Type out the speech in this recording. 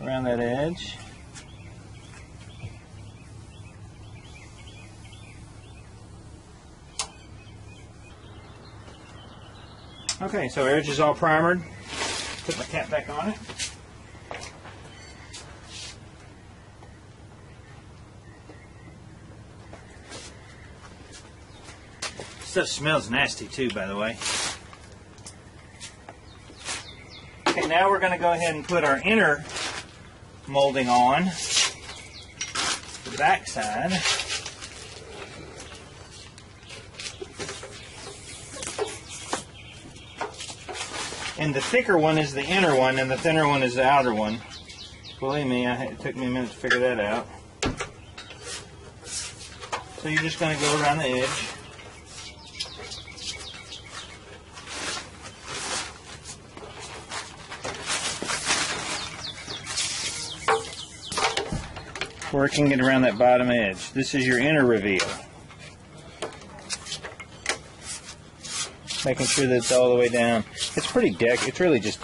around that edge. Okay, so our edge is all primered. Put my cap back on it. Stuff smells nasty too, by the way. Okay, now we're going to go ahead and put our inner molding on the back side. And the thicker one is the inner one, and the thinner one is the outer one. Believe me, it took me a minute to figure that out. So you're just going to go around the edge. Working it around that bottom edge. This is your inner reveal. Making sure that it's all the way down. It's pretty it's really just